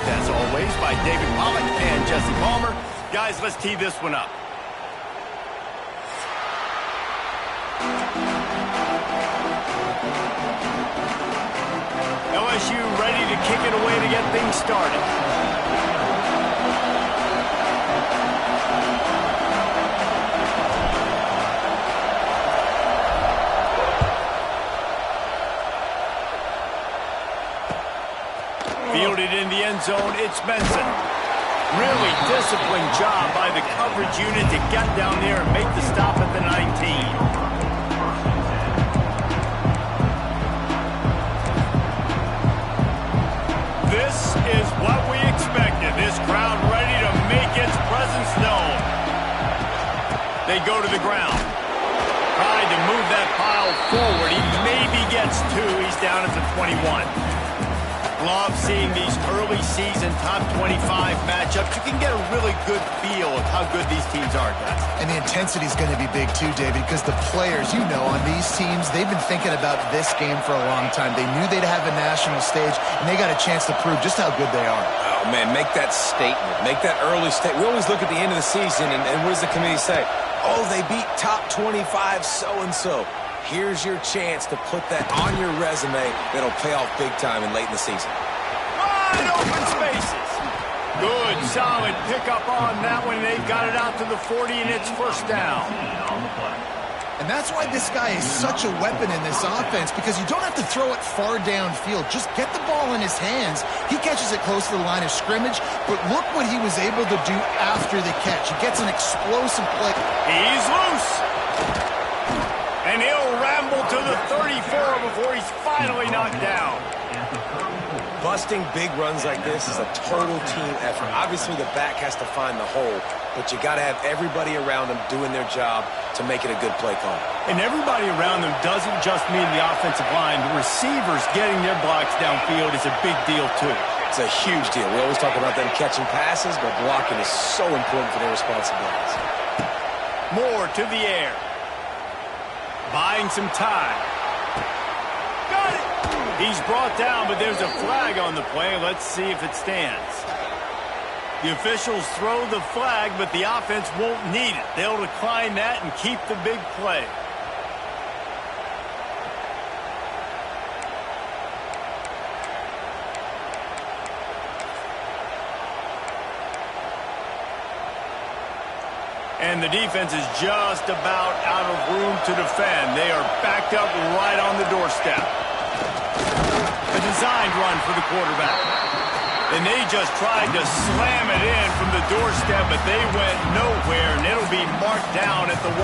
as always, by David Pollack and Jesse Palmer. Guys, let's tee this one up. LSU ready to kick it away to get things started. Fielded in the end zone, it's Benson. Really disciplined job by the coverage unit to get down there and make the stop at the 19. This is what we expected. This crowd ready to make its presence known. They go to the ground. Tried to move that pile forward. He maybe gets two. He's down at the 21. Love seeing these early season top 25 matchups. You can get a really good feel of how good these teams are, guys. And the intensity is going to be big too, David, because the players, you know, on these teams, they've been thinking about this game for a long time. They knew they'd have a national stage, and they got a chance to prove just how good they are. Oh, man, make that statement. Make that early statement. We always look at the end of the season, and what does the committee say? Oh, they beat top 25 so-and-so. Here's your chance to put that on your resume that'll pay off big time and late in the season. Wide open spaces. Good, solid pickup on that one. They've got it out to the 40, and it's first down. And that's why this guy is such a weapon in this offense, because you don't have to throw it far downfield. Just get the ball in his hands. He catches it close to the line of scrimmage, but look what he was able to do after the catch. He gets an explosive play. He's loose. And he'll ramble to the 34 before he's finally knocked down. Busting big runs like this is a total team effort. Obviously, the back has to find the hole, but you got to have everybody around them doing their job to make it a good play call. And everybody around them doesn't just mean the offensive line. The receivers getting their blocks downfield is a big deal, too. It's a huge deal. We always talk about them catching passes, but blocking is so important for their responsibilities. Moore to the air. Buying some time. Got it! He's brought down, but there's a flag on the play. Let's see if it stands. The officials throw the flag, but the offense won't need it. They'll decline that and keep the big play. And the defense is just about out of room to defend. They are backed up right on the doorstep. A designed run for the quarterback. And they just tried to slam it in from the doorstep, but they went nowhere, and it'll be marked down at the 1.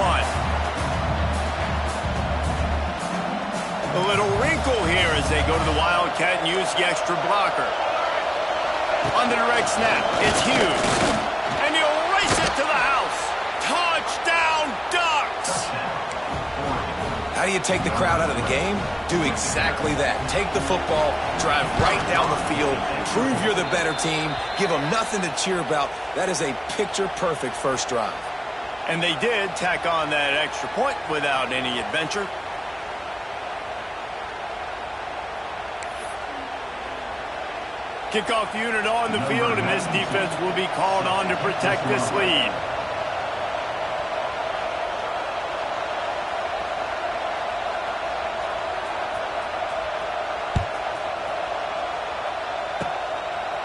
A little wrinkle here as they go to the Wildcat and use the extra blocker. On the direct snap, it's Hughes. And he'll race it to the house. Touchdown, Ducks! How do you take the crowd out of the game? Do exactly that. Take the football, drive right down the field, prove you're the better team, give them nothing to cheer about. That is a picture-perfect first drive. And they did tack on that extra point without any adventure. Kickoff unit on the field, and this defense will be called on to protect this lead.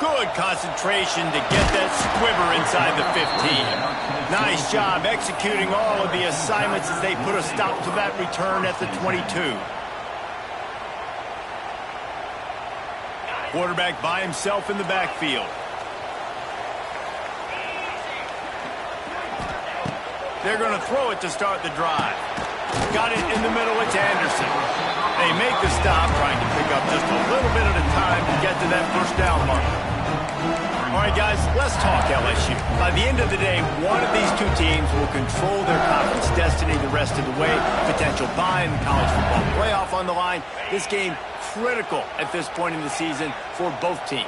Good concentration to get that squibber inside the 15. Nice job executing all of the assignments as they put a stop to that return at the 22. Quarterback by himself in the backfield. They're going to throw it to start the drive. Got it in the middle. It's Anderson. They make the stop, trying to pick up just a little bit at a time to get to that first down marker. All right, guys, let's talk LSU. By the end of the day, one of these two teams will control their conference destiny the rest of the way. Potential bye in the college football playoff on the line. This game critical at this point in the season for both teams.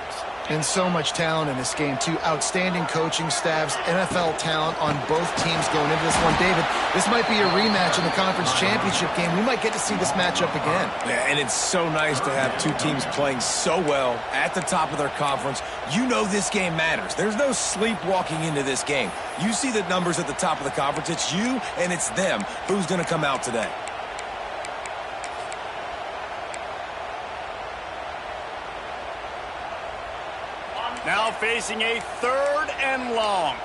And so much talent in this game, too. Outstanding coaching staffs, NFL talent on both teams going into this one. David, this might be a rematch in the conference championship game. We might get to see this matchup again. Yeah, and it's so nice to have two teams playing so well at the top of their conference. You know this game matters. There's no sleepwalking into this game. You see the numbers at the top of the conference. It's you and it's them. Who's going to come out today? Now facing a 3rd and long.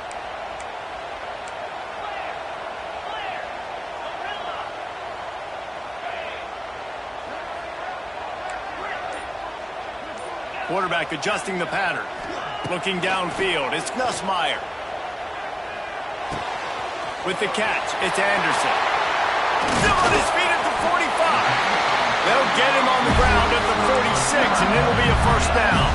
Quarterback adjusting the pattern. Looking downfield, it's Nussmeier. With the catch, it's Anderson. Still on his feet at the 45. They'll get him on the ground at the 46, and it'll be a first down.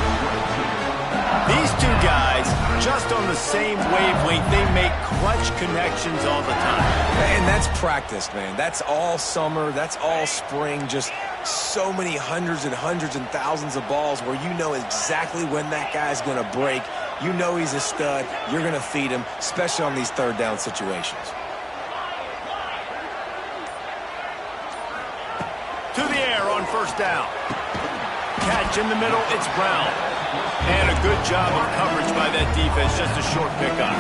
These two guys, just on the same wavelength, they make clutch connections all the time. And that's practice, man. That's all summer. That's all spring. Just so many hundreds and thousands of balls where you know exactly when that guy's going to break. You know he's a stud. You're going to feed him, especially on these 3rd down situations. To the air on first down. Catch in the middle, it's Brown. And a good job of coverage by that defense, just a short pickup.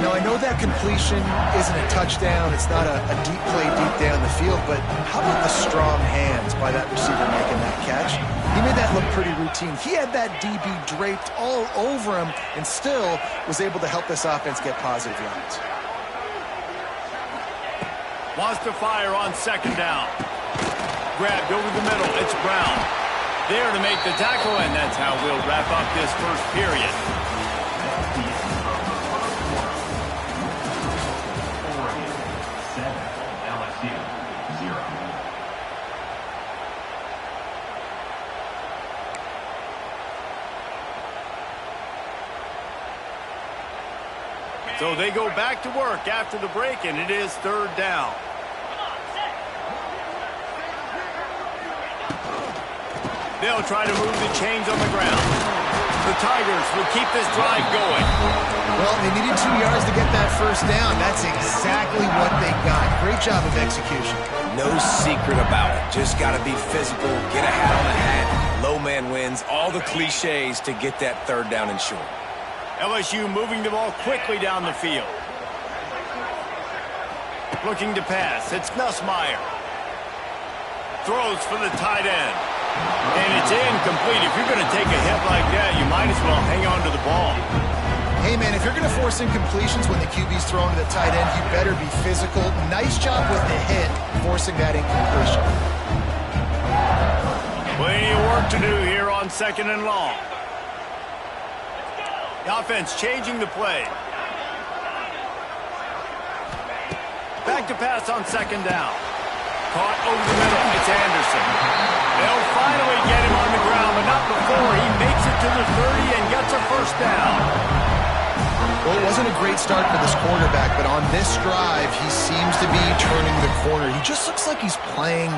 Now, I know that completion isn't a touchdown. It's not a deep play deep down the field, but how about the strong hands by that receiver making that catch? He made that look pretty routine. He had that DB draped all over him and still was able to help this offense get positive yards. Wants to fire on 2nd down. Grabbed over the middle, it's Brown. There to make the tackle, and that's how we'll wrap up this first period. So they go back to work after the break, and it is 3rd down. They'll try to move the chains on the ground. The Tigers will keep this drive going. Well, they needed 2 yards to get that first down. That's exactly what they got. Great job of execution. No secret about it. Just got to be physical, get a hat on a hat, low man wins, all the cliches to get that 3rd down and short. LSU moving the ball quickly down the field. Looking to pass. It's Nussmeier. Throws for the tight end. And it's incomplete. If you're going to take a hit like that, you might as well hang on to the ball. Hey, man, if you're going to force incompletions when the QB's throwing to the tight end, you better be physical. Nice job with the hit, forcing that incompletion. Plenty of work to do here on 2nd and long. The offense changing the play. Back to pass on 2nd down. Caught over the middle. It's Anderson. They'll finally get him on the ground, but not before he makes it to the 30 and gets a first down. Well, it wasn't a great start for this quarterback, but on this drive, he seems to be turning the corner. He just looks like he's playing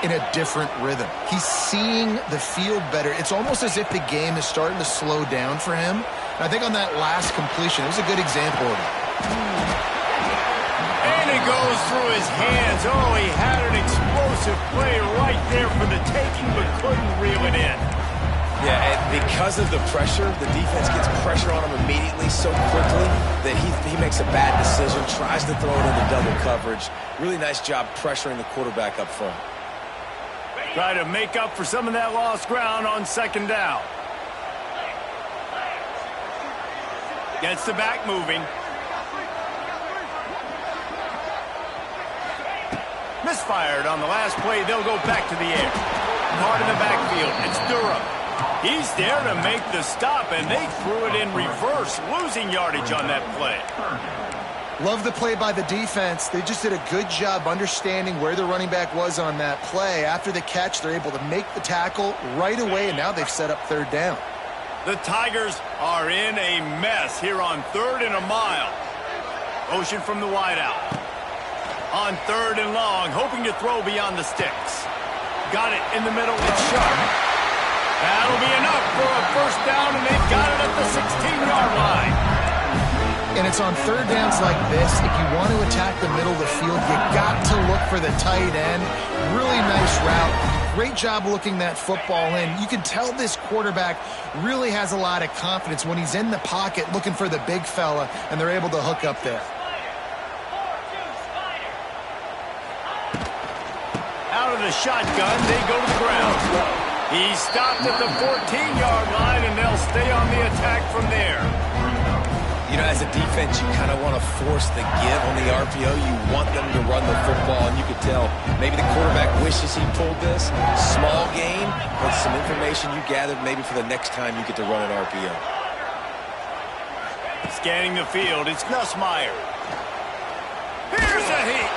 in a different rhythm. He's seeing the field better. It's almost as if the game is starting to slow down for him. And I think on that last completion, it was a good example of it. And it goes through his hands. Oh, he had an explosive play right there for the taking, but couldn't reel it in. Yeah, and because of the pressure, the defense gets pressure on him immediately so quickly that he makes a bad decision, tries to throw it into double coverage. Really nice job pressuring the quarterback up front. Try to make up for some of that lost ground on 2nd down. Gets the back moving. Misfired on the last play. They'll go back to the air. Caught in the backfield. It's Durham. He's there to make the stop, and they threw it in reverse, losing yardage on that play. Love the play by the defense. They just did a good job understanding where the running back was on that play. After the catch, they're able to make the tackle right away, and now they've set up 3rd down. The Tigers are in a mess here on 3rd and a mile. Motion from the wideout. On 3rd and long, hoping to throw beyond the sticks. Got it in the middle. It's Sharp. That'll be enough for a first down, and they've got it at the 16-yard line. And it's on third downs like this, if you want to attack the middle of the field, you got to look for the tight end. Really nice route. Great job looking that football in. You can tell this quarterback really has a lot of confidence when he's in the pocket looking for the big fella, and they're able to hook up there. Out of the shotgun, they go to the ground. He stopped at the 14-yard line, and they'll stay on the attack from there. You know, as a defense, you kind of want to force the give on the RPO. You want them to run the football, and you could tell maybe the quarterback wishes he pulled this. Small gain, but some information you gathered maybe for the next time you get to run an RPO. Scanning the field, it's Nussmeier. Here's a heat.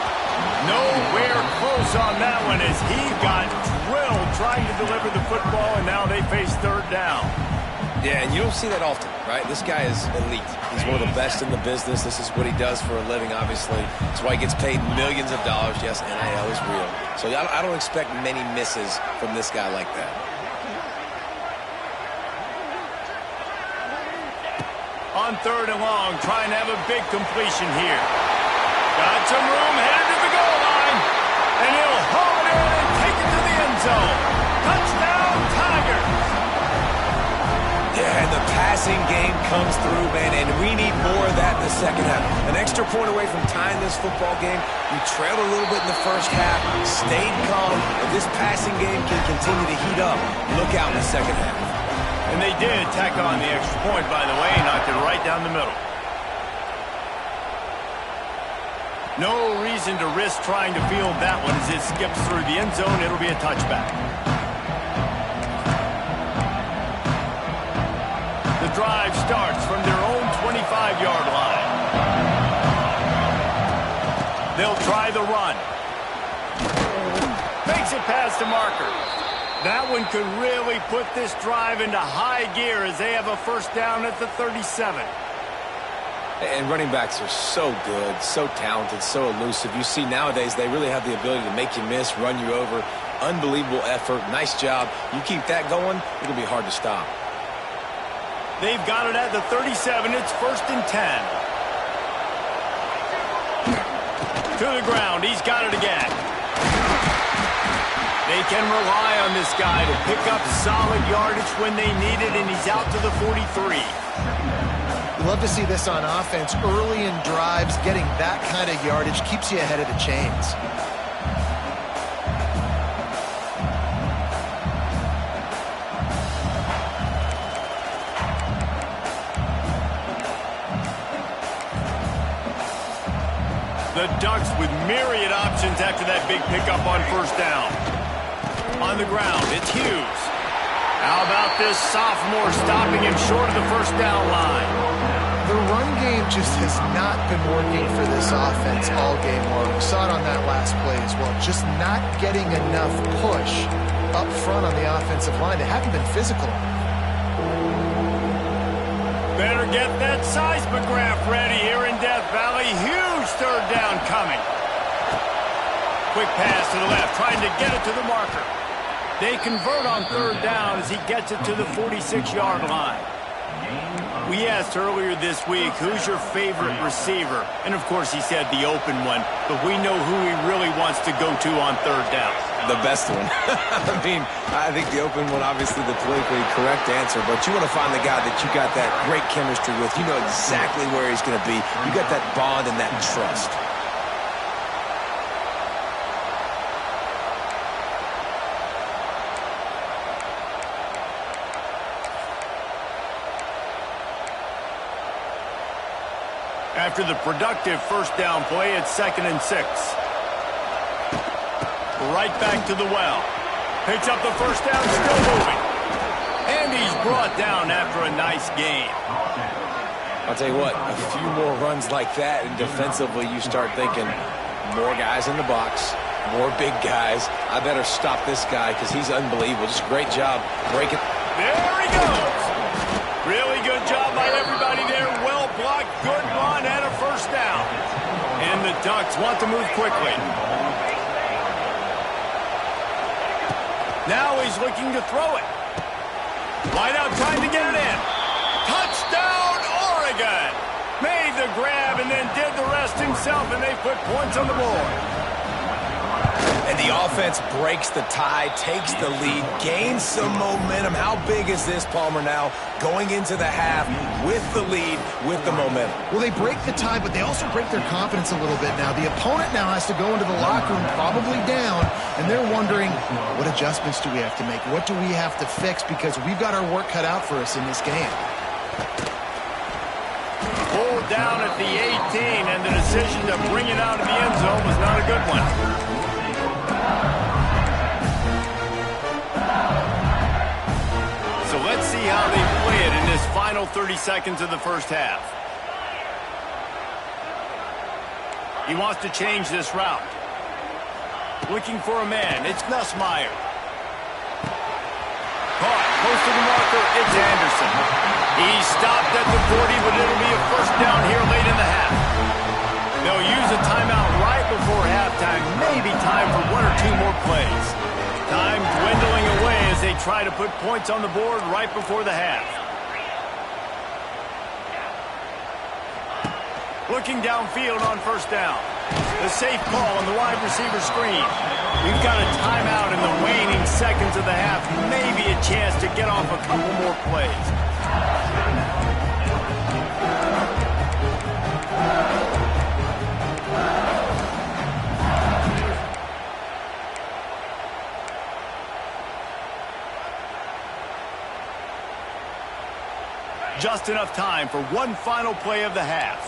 Nowhere close on that one as he got drilled trying to deliver the football, and now they face third down. Yeah, and you don't see that often, right? This guy is elite. He's one of the best in the business. This is what he does for a living, obviously. That's why he gets paid millions of dollars. Yes, NIL is real. So I don't expect many misses from this guy like that. On third and long, trying to have a big completion here. Got some room, headed to the goal line. And he'll haul it in and take it to the end zone. Touchdown, Tigers. Yeah, and the passing game comes through, man, and we need more of that in the second half. An extra point away from tying this football game. We trailed a little bit in the first half, stayed calm. If this passing game can continue to heat up, look out in the second half. And they did tack on the extra point, by the way, knocked it right down the middle. No reason to risk trying to field that one as it skips through the end zone. It'll be a touchback. The drive starts from their own 25-yard line. They'll try the run. Makes it past the marker. That one could really put this drive into high gear as they have a first down at the 37. And running backs are so good, so talented, so elusive. You see nowadays they really have the ability to make you miss, run you over. Unbelievable effort. Nice job. You keep that going, it'll be hard to stop. They've got it at the 37. It's first and 10. To the ground. He's got it again. They can rely on this guy to pick up solid yardage when they need it, and he's out to the 43. You love to see this on offense. Early in drives, getting that kind of yardage keeps you ahead of the chains. The Ducks with myriad options after that big pickup on first down. On the ground, it's Hughes. How about this sophomore stopping him short of the first down line? The run game just has not been working for this offense all game long. We saw it on that last play as well. Just not getting enough push up front on the offensive line. They haven't been physical. Better get that seismograph ready here in Death Valley. Huge third down coming. Quick pass to the left, trying to get it to the marker. They convert on third down as he gets it to the 46-yard line. We asked earlier this week, who's your favorite receiver? And, of course, he said the open one, but we know who he really wants to go to on third down. The best one. I think the open one, obviously the politically correct answer, but you want to find the guy that you got that great chemistry with. You know exactly where he's going to be. You got that bond and that trust. After the productive first down play, it's 2nd and 6. Right back to the well. Picks up the first down, still moving. And he's brought down after a nice gain. I'll tell you what, a few more runs like that, and defensively you start thinking, more guys in the box, more big guys. I better stop this guy because he's unbelievable. Just a great job breaking. There he goes. Really good job by everybody there. Well blocked, good run, and a first down. And the Ducks want to move quickly. Now he's looking to throw it. Line out trying to get it in. Touchdown, Oregon! Made the grab and then did the rest himself, and they put points on the board. And the offense breaks the tie, takes the lead, gains some momentum. How big is this, Palmer, now going into the half with the lead, with the momentum? Well, they break the tie, but they also break their confidence a little bit now. The opponent now has to go into the locker room probably down, and they're wondering, what adjustments do we have to make? What do we have to fix? Because we've got our work cut out for us in this game. Pulled down at the 18, and the decision to bring it out of the end zone was not a good one. So let's see how they play it in this final 30 seconds of the first half. He wants to change this route. Looking for a man. It's Nussmeier. Caught. Close to the marker. It's Anderson. He's stopped at the 40, but it'll be a first down here late in the half. They'll use a timeout right before halftime. Maybe time for one or two more plays. Time dwindling away as they try to put points on the board right before the half. Looking downfield on first down. The safe call on the wide receiver screen. We've got a timeout in the waning seconds of the half. Maybe a chance to get off a couple more plays. Just enough time for one final play of the half.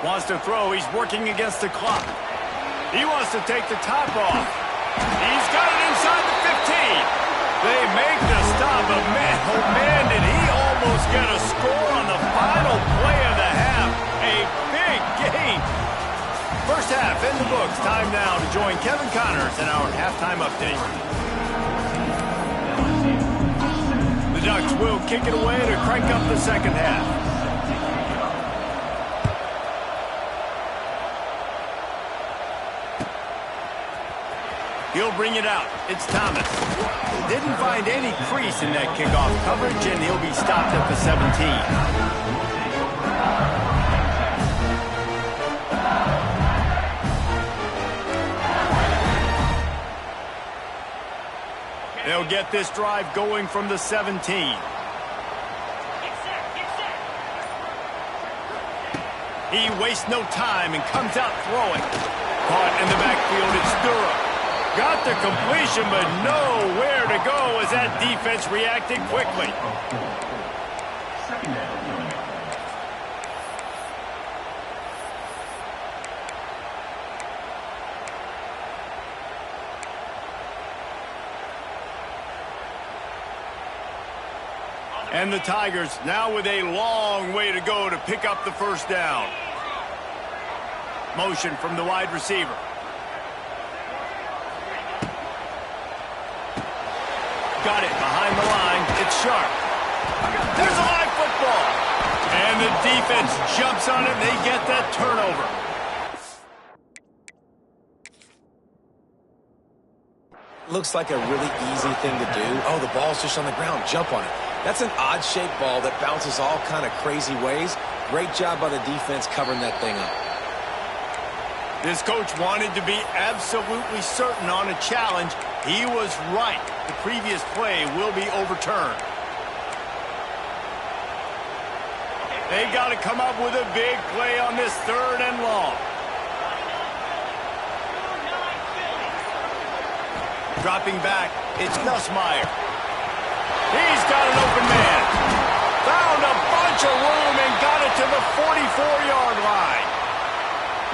Wants to throw. He's working against the clock. He wants to take the top off. He's got it inside the 15. They make the stop, but man, oh man, did he almost get a score on the final play of the half. A big game. First half in the books. Time now to join Kevin Connors in our halftime update. The Ducks will kick it away to crank up the second half. He'll bring it out. It's Thomas. Didn't find any crease in that kickoff coverage, and he'll be stopped at the 17. They'll get this drive going from the 17. He wastes no time and comes out throwing. Caught in the backfield, it's Durham. Got the completion, but nowhere to go as that defense reacted quickly. And the Tigers now with a long way to go to pick up the first down. Motion from the wide receiver. Got it behind the line. It's Sharp. There's a live football. And the defense jumps on it, and they get that turnover. Looks like a really easy thing to do. Oh, the ball's just on the ground. Jump on it. That's an odd-shaped ball that bounces all kind of crazy ways. Great job by the defense covering that thing up. This coach wanted to be absolutely certain on a challenge. He was right. The previous play will be overturned. They got to come up with a big play on this third and long. Dropping back, it's Nussmeier. He's got an open man. Found a bunch of room and got it to the 44-yard line.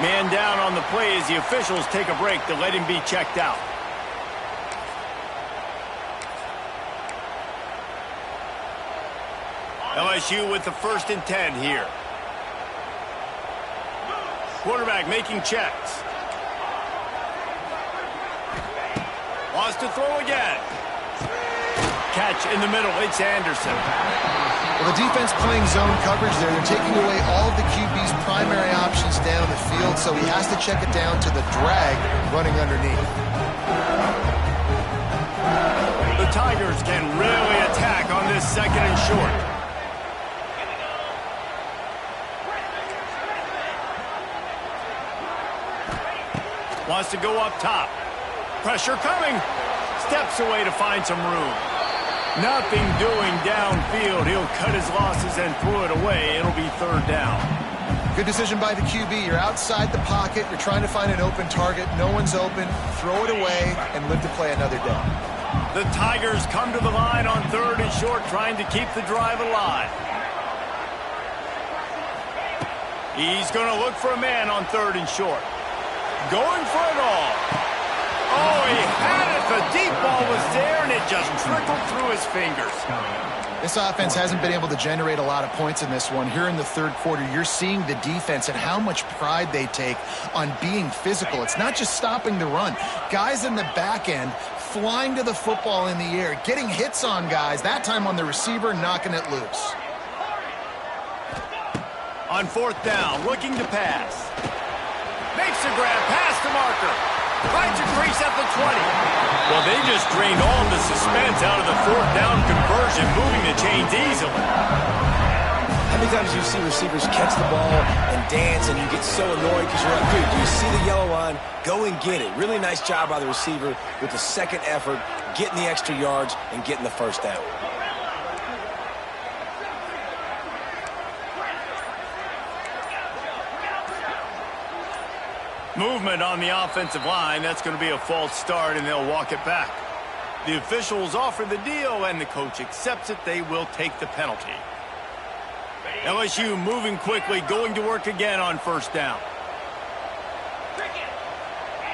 Man down on the play as the officials take a break to let him be checked out. LSU with the 1st and 10 here. Quarterback making checks. Wants to throw again. Catch in the middle. It's Anderson. Well, the defense playing zone coverage there. They're taking away all of the QB's primary options down the field, so he has to check it down to the drag running underneath. Tigers can really attack on this second and short. Wants to go up top. Pressure coming. Steps away to find some room. Nothing doing downfield. He'll cut his losses and throw it away. It'll be third down. Good decision by the QB. You're outside the pocket. You're trying to find an open target. No one's open. Throw it away and live to play another day. The Tigers come to the line on third and short, trying to keep the drive alive. He's going to look for a man on third and short. Going for it all. Oh, he had it. The deep ball was there, and it just trickled through his fingers. This offense hasn't been able to generate a lot of points in this one. Here in the third quarter, you're seeing the defense and how much pride they take on being physical. It's not just stopping the run. Guys in the back end flying to the football in the air, getting hits on guys, that time on the receiver, knocking it loose. On fourth down, looking to pass. Makes a grab, past the marker. Finds a crease at the 20. Well, they just drained all the suspense out of the fourth down conversion, moving the chains easily. How many times do you see receivers catch the ball and dance and you get so annoyed because you're like, dude, do you see the yellow line? Go and get it. Really nice job by the receiver with the second effort, getting the extra yards and getting the first down. Movement on the offensive line. That's going to be a false start, and they'll walk it back. The officials offer the deal, and the coach accepts it. They will take the penalty. LSU moving quickly, going to work again on first down.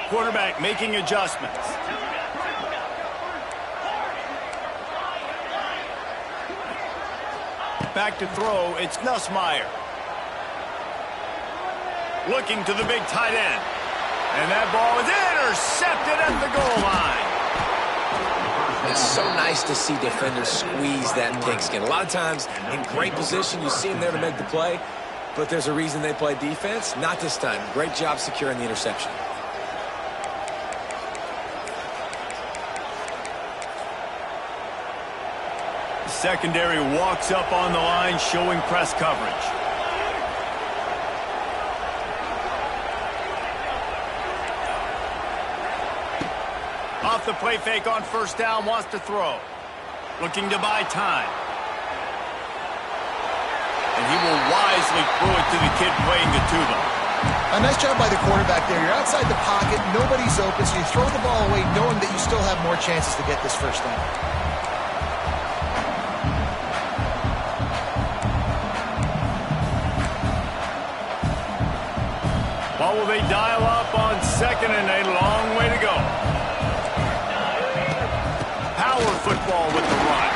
Quarterback making adjustments. Back to throw, it's Nussmeier. Looking to the big tight end. And that ball is intercepted at the goal line. It's so nice to see defenders squeeze that pigskin. A lot of times, in great position, you see them there to make the play, but there's a reason they play defense. Not this time. Great job securing the interception. The secondary walks up on the line, showing press coverage. Off the play fake on first down, wants to throw. Looking to buy time. And he will wisely throw it to the kid playing the tuba. A nice job by the quarterback there. You're outside the pocket, nobody's open, so you throw the ball away knowing that you still have more chances to get this first down. What will they dial up on second and a long way to go? Power football with the run.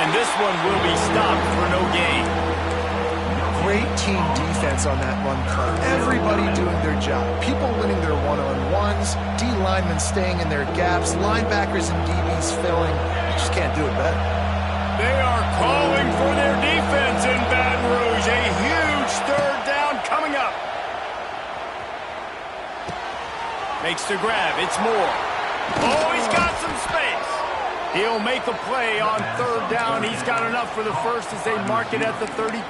And this one will be stopped for no gain. Great team defense on that run cut. Everybody doing their job. People winning their one-on-ones, D linemen staying in their gaps, linebackers and DBs filling. You just can't do it better. They are calling for their defense in Baton Rouge. A huge third down coming up. Makes the grab. It's Moore. Oh, he's got some space. He'll make a play on third down. He's got enough for the first as they mark it at the 32.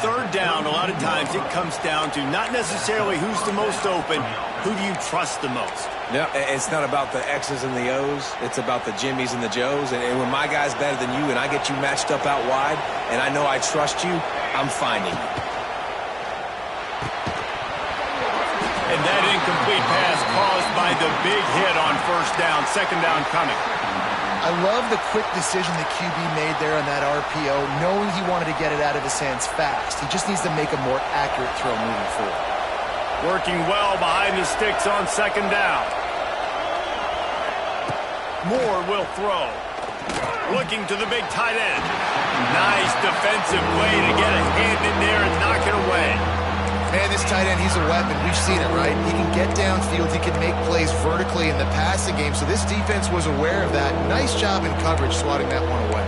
Third down, a lot of times it comes down to not necessarily who's the most open, who do you trust the most? Yeah, it's not about the X's and the O's. It's about the Jimmies and the Joes. And when my guy's better than you and I get you matched up out wide and I know I trust you, I'm finding you. And that incomplete pass caused by the big hit on first down. Second down coming. I love the quick decision the QB made there on that RPO, knowing he wanted to get it out of his hands fast. He just needs to make a more accurate throw moving forward. Working well behind the sticks on second down. Moore will throw. Looking to the big tight end. Nice defensive play to get a hand in there and knock it away. Man, this tight end, he's a weapon. We've seen it, right? He can get downfield. He can make plays vertically in the passing game. So this defense was aware of that. Nice job in coverage swatting that one away.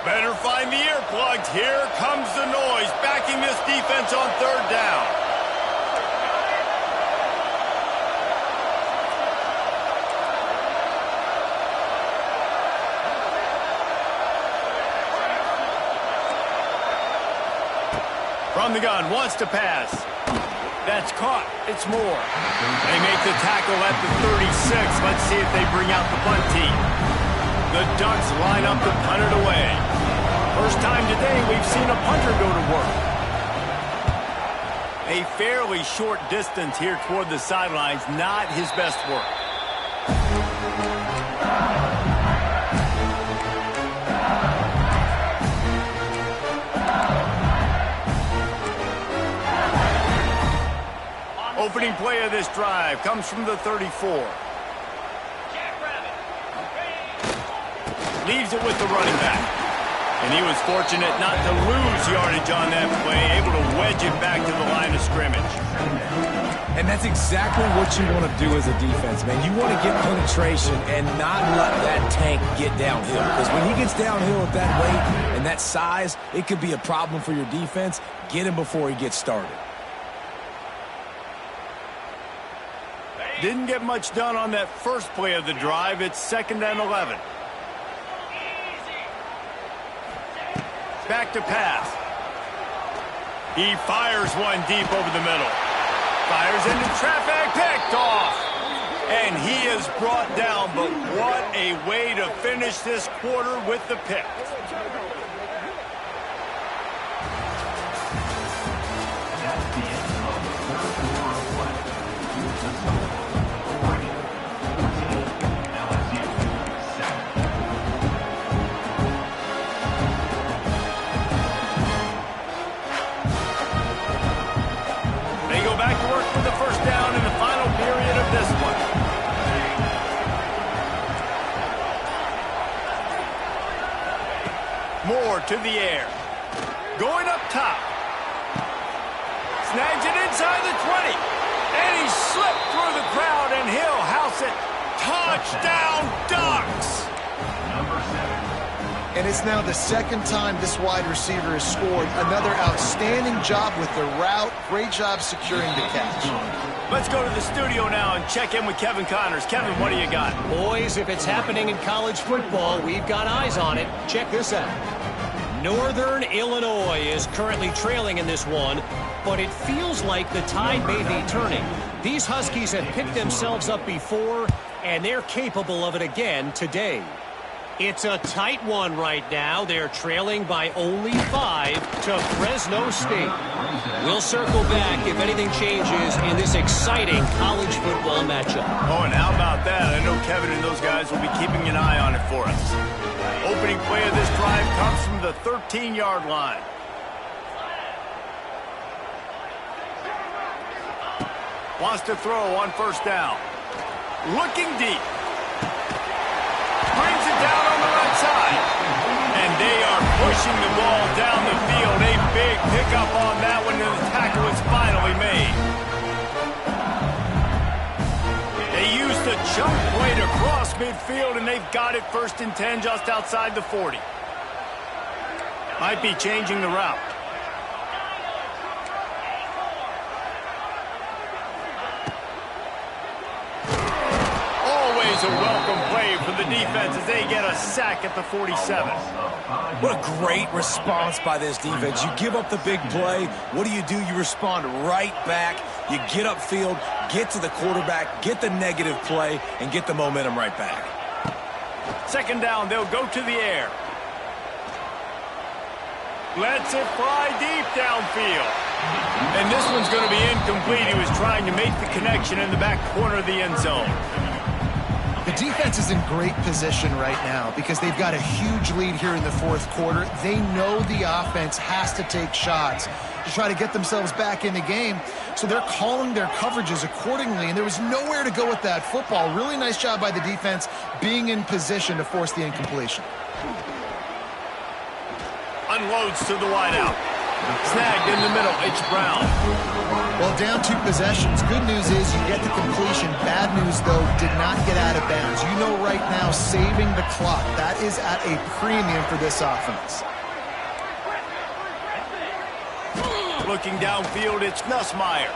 Better find the earplugs. here comes the noise, backing this defense on third down. From the gun, wants to pass. That's caught. It's Moore. They make the tackle at the 36. Let's see if they bring out the punt team. The Ducks line up to punt it away. First time today we've seen a punter go to work. A fairly short distance here toward the sidelines, not his best work. Opening play of this drive comes from the 34. Leaves it with the running back. And he was fortunate not to lose yardage on that play, able to wedge it back to the line of scrimmage. And that's exactly what you want to do as a defense, man. You want to get penetration and not let that tank get downhill. Because when he gets downhill at that weight and that size, it could be a problem for your defense. Get him before he gets started. Didn't get much done on that first play of the drive. It's 2nd and 11. Back to pass. He fires one deep over the middle. Fires into traffic, picked off. And he is brought down, but what a way to finish this quarter with the pick. First down in the final period of this one. Moore to the air. Going up top. Snags it inside the 20. And he slipped through the crowd, and he'll house it. Touchdown, Ducks! And it's now the second time this wide receiver has scored. Another outstanding job with the route. Great job securing the catch. Let's go to the studio now and check in with Kevin Connors. Kevin, what do you got? Boys, if it's happening in college football, we've got eyes on it. Check this out. Northern Illinois is currently trailing in this one, but it feels like the tide may be turning. These Huskies have picked themselves up before, and they're capable of it again today. It's a tight one right now. They're trailing by only 5 to Fresno State. We'll circle back if anything changes in this exciting college football matchup. Oh, and how about that? I know Kevin and those guys will be keeping an eye on it for us. Opening play of this drive comes from the 13-yard line. Wants to throw on first down. Looking deep. Brings it down on the right side. And they are pushing the ball down the field. A big pickup on that one, and the tackle is finally made. They used a chunk play to cross midfield, and they've got it 1st and 10 just outside the 40. Might be changing the route. A welcome play for the defense as they get a sack at the 47. What a great response by this defense. You give up the big play. What do? You respond right back. You get upfield, get to the quarterback, get the negative play, and get the momentum right back. 2nd down, they'll go to the air. Lets it fly deep downfield. And this one's going to be incomplete. He was trying to make the connection in the back corner of the end zone. The defense is in great position right now because they've got a huge lead here in the 4th quarter. They know the offense has to take shots to try to get themselves back in the game. So they're calling their coverages accordingly, and there was nowhere to go with that football. Really nice job by the defense being in position to force the incompletion. Unloads to the wideout. Snagged in the middle. It's Brown. Well, down 2 possessions. Good news is you get the completion. Bad news, though, did not get out of bounds. You know right now, saving the clock. That is at a premium for this offense. Looking downfield, it's Nussmeier.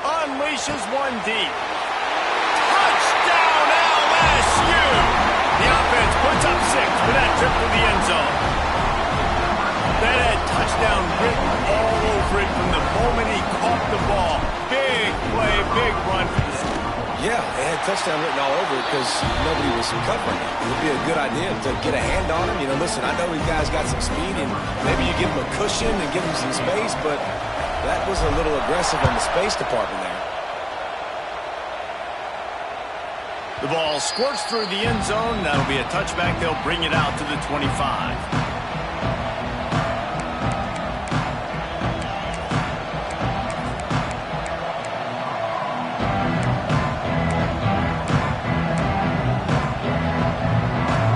Unleashes one deep. Touchdown, LSU! The offense puts up 6 for that trip to the end zone. That had touchdown written all over it from the moment he caught the ball. Big play, big run for the team. Yeah, it had touchdown written all over it because nobody was covering it. It would be a good idea to get a hand on him. You know, listen, I know these guys got some speed, and maybe you give him a cushion and give him some space, but that was a little aggressive on the space department there. The ball squirts through the end zone. That'll be a touchback. They'll bring it out to the 25.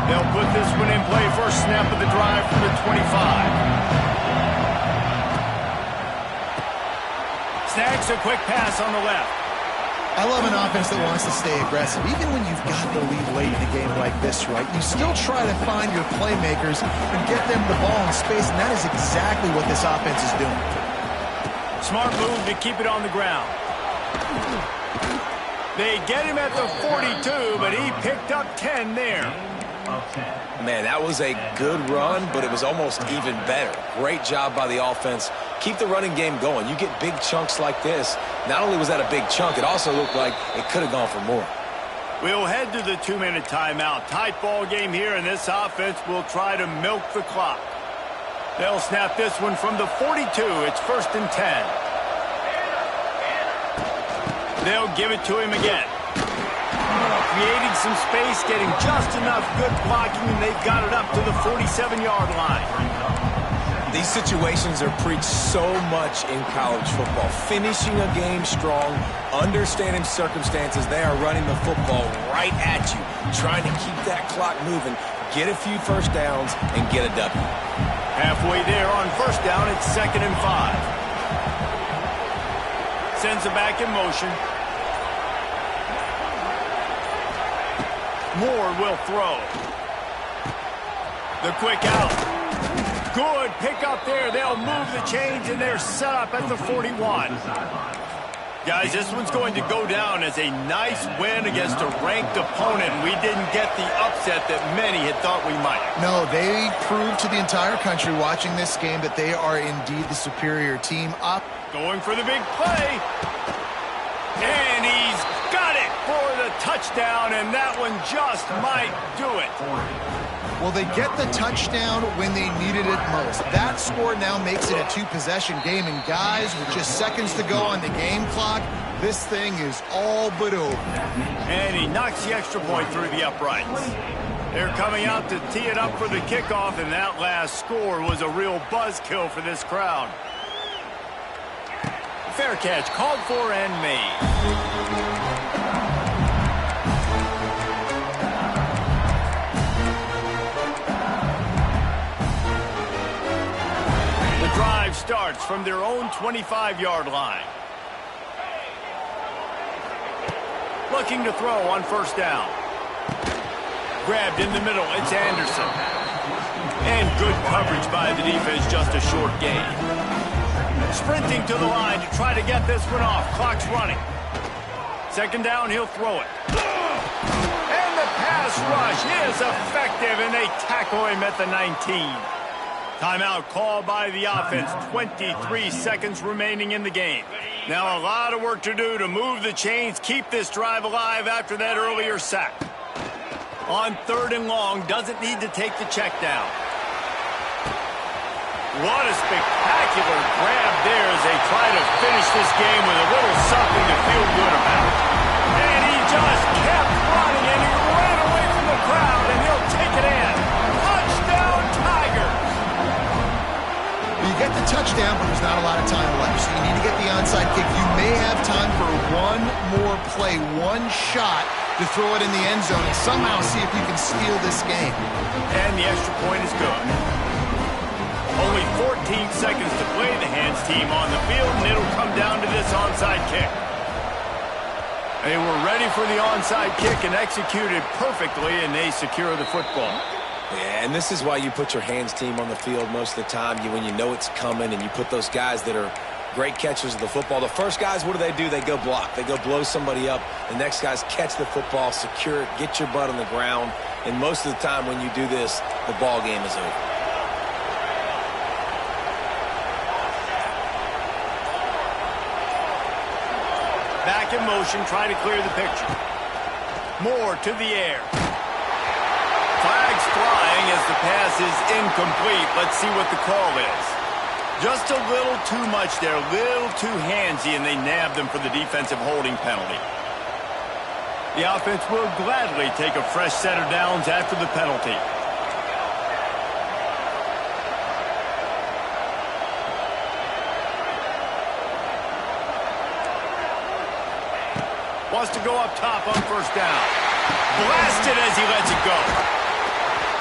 They'll put this one in play. First snap of the drive from the 25. Snags a quick pass on the left. I love an offense that wants to stay aggressive. Even when you've got the lead late in a game like this, right, you still try to find your playmakers and get them the ball in space, and that is exactly what this offense is doing. Smart move to keep it on the ground. They get him at the 42, but he picked up 10 there. Man, that was a good run, but it was almost even better. Great job by the offense. Keep the running game going. You get big chunks like this. Not only was that a big chunk, it also looked like it could have gone for more. We'll head to the 2-minute timeout. Tight ball game here, and this offense will try to milk the clock. They'll snap this one from the 42. It's 1st and 10. They'll give it to him again. Creating some space, getting just enough good blocking, and they've got it up to the 47-yard line. These situations are preached so much in college football. Finishing a game strong, understanding circumstances. They are running the football right at you, trying to keep that clock moving, get a few first downs, and get a W. Halfway there on first down, it's 2nd and 5. Sends it back in motion. Moore will throw. The quick out. Good pick up there. They'll move the chains, and they're set up at the 41. Guys, this one's going to go down as a nice win against a ranked opponent. We didn't get the upset that many had thought we might. No, they proved to the entire country watching this game that they are indeed the superior team. Going for the big play. And he's got it for the touchdown, and that one just might do it. Well, they get the touchdown when they needed it most. That score now makes it a 2-possession game, and guys, with just seconds to go on the game clock, this thing is all but over. And he knocks the extra point through the uprights. They're coming out to tee it up for the kickoff, and that last score was a real buzzkill for this crowd. Fair catch called for and made. The drive starts from their own 25-yard line. Looking to throw on first down. Grabbed in the middle, it's Anderson. And good coverage by the defense, just a short gain. Sprinting to the line to try to get this one off. Clock's running. 2nd down, he'll throw it. And the pass rush is effective, and they tackle him at the 19. Timeout called by the offense. 23 seconds remaining in the game. Now a lot of work to do to move the chains, keep this drive alive after that earlier sack. On 3rd and long, doesn't need to take the check down. What a spectacular grab there as they try to finish this game with a little something to feel good about. And he just kept running, and he ran away from the crowd, and he'll take it in. Touchdown, Tigers! You get the touchdown, but there's not a lot of time left, so you need to get the onside kick. You may have time for one more play, one shot to throw it in the end zone and somehow see if you can steal this game. And the extra point is good. Only 14 seconds to play. The hands team on the field, and it'll come down to this onside kick. They were ready for the onside kick and executed perfectly, and they secure the football. Yeah, and this is why you put your hands team on the field most of the time. When you know it's coming, and you put those guys that are great catchers of the football. The first guys, what do? They go block. They go blow somebody up. The next guys catch the football, secure it, get your butt on the ground. And most of the time when you do this, the ball game is over. Back in motion, trying to clear the picture. Moore to the air. Flags flying as the pass is incomplete. Let's see what the call is. Just a little too much there, a little too handsy, and they nabbed them for the defensive holding penalty. The offense will gladly take a fresh set of downs after the penalty. Wants to go up top on first down. Blasted as he lets it go.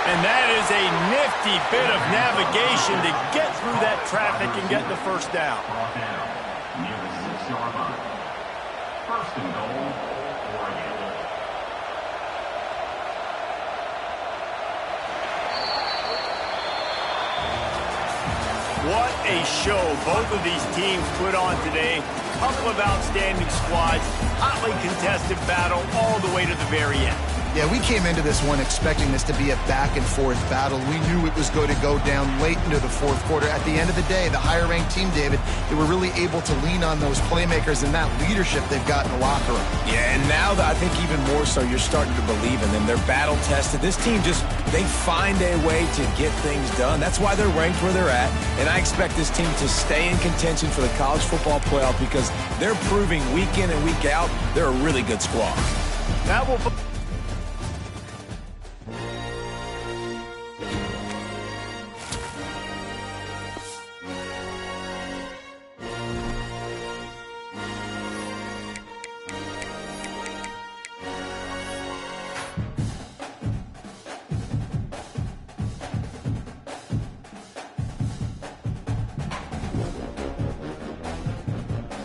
And that is a nifty bit of navigation to get through that traffic and get the first down. Near the 6-yard line. First and goal, Oregon. What a show both of these teams put on today. Couple of outstanding squads, hotly contested battle all the way to the very end. Yeah, we came into this one expecting this to be a back-and-forth battle. We knew it was going to go down late into the fourth quarter. At the end of the day, the higher-ranked team, David, they were really able to lean on those playmakers and that leadership they've got in the locker room. Yeah, and now I think even more so, you're starting to believe in them. They're battle-tested. This team they find a way to get things done. That's why they're ranked where they're at. And I expect this team to stay in contention for the college football playoff because they're proving week in and week out they're a really good squad. That will